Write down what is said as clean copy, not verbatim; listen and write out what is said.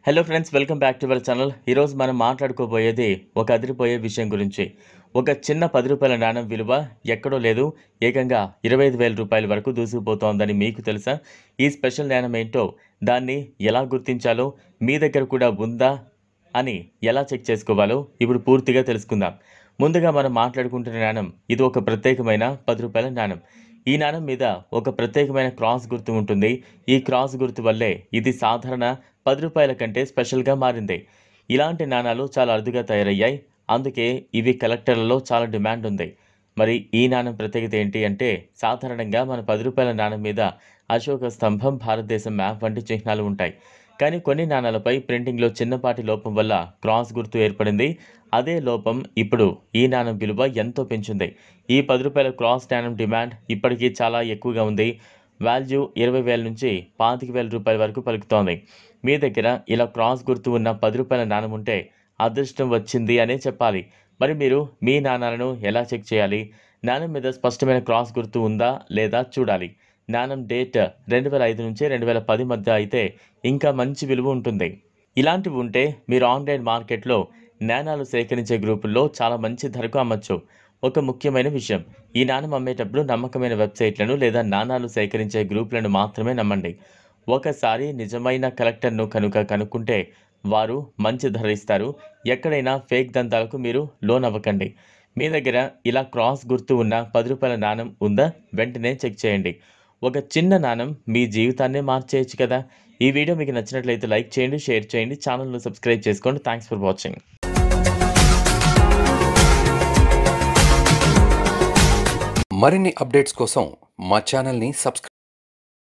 Hello friends, welcome back to our channel. ఈరోజు మనం మాట్లాడుకోబోయేది ఒక అదిరిపోయే విషయం గురించి. ఒక చిన్న రూ. 10 నాణెం విలువ ఎక్కడో లేదు, ఏకంగా 25,000 రూపాయల వరకు దూసుకుపోతోందని మీకు తెలుసా? ఈ స్పెషల్ నాణెం ఏంటో, దాన్ని ఎలా గుర్తించాలో, మీ దగ్గర కూడా ఉందా అని ఎలా చెక్ చేసుకోవాలో ఇప్పుడు పూర్తిగా తెలుసుకుందాం. ముందుగా మనం మాట్లాడుకుంటున్న నాణెం ఇది ఒక ప్రత్యేకమైన రూ. 10 నాణెం. ఈ నాణెం మీద ఒక ప్రత్యేకమైన క్రాస్ గుర్తు ఉంటుంది. ఈ క్రాస్ గుర్తు వల్లే ఇది సాధారణ రూ. 10 కంటే స్పెషల్‌గా మారింది. ఇలాంటి నాణాలు చాలా అరుదుగా తయారయ్యాయి. అందుకే ఇవి కలెక్టర్లలో చాలా డిమాండ్ ఉంది. మరి ఈ నాణెం ప్రత్యేకత ఏంటి అంటే, సాధారణంగా మన రూ. 10 నాణెం మీద అశోక స్తంభం, భారతదేశం మ్యాప్ వంటి చిహ్నాలు ఉంటాయి. కానీ కొన్ని నాణాలపై ప్రింటింగ్‌లో చిన్నపాటి లోపం వల్ల క్రాస్ గుర్తు ఏర్పడింది. అదే లోపం ఇప్పుడు ఈ నాణెం విలువ ఎంతో పెంచింది. ఈ రూ. 10 క్రాస్ నాణెం డిమాండ్ ఇప్పటికీ చాలా ఎక్కువగా ఉంది. వాల్యూ 20,000 నుంచి 25,000 రూపాయల వరకు పలుకుతోంది. మీ దగ్గర ఇలా క్రాస్ గుర్తు ఉన్న రూ. 10 నాణెం ఉంటే అదృష్టం వచ్చింది అనే చెప్పాలి. మరి మీరు మీ నాణాలను ఎలా చెక్ చేయాలి? నాణెం మీద స్పష్టమైన క్రాస్ గుర్తు ఉందా లేదా చూడాలి. నాణెం డేట్ 2005 నుంచి 2010 మధ్య అయితే ఇంకా మంచి విలువ ఉంటుంది. ఇలాంటివి ఉంటే మీరు ఆన్లైన్ మార్కెట్లో నాణాలు సేకరించే గ్రూపుల్లో చాలా మంచి ధరకు అమ్మచ్చు. ఒక ముఖ్యమైన విషయం, ఈ నాణెం అమ్మేటప్పుడు నమ్మకమైన వెబ్సైట్లను లేదా నాణాలు సేకరించే గ్రూపులను మాత్రమే నమ్మండి. ఒకసారి నిజమైన కలెక్టర్ను కనుక్కుంటే వారు మంచి ధర ఇస్తారు. ఎక్కడైనా ఫేక్ దందాలకు మీరు లోనవ్వకండి. మీ దగ్గర ఇలా క్రాస్ గుర్తు ఉన్న రూ. 10 నాణెం ఉందా? వెంటనే చెక్ చేయండి. ఒక చిన్న నాణెం మీ జీవితాన్నే మార్చేయచ్చు కదా. ఈ వీడియో మీకు నచ్చినట్లయితే లైక్ చేయండి, షేర్ చేయండి, ఛానల్ను సబ్స్క్రైబ్ చేసుకోండి. Thanks for watching. మరిన్ని అప్డేట్స్ కోసం మా ఛానల్ని సబ్స్క్రైబ్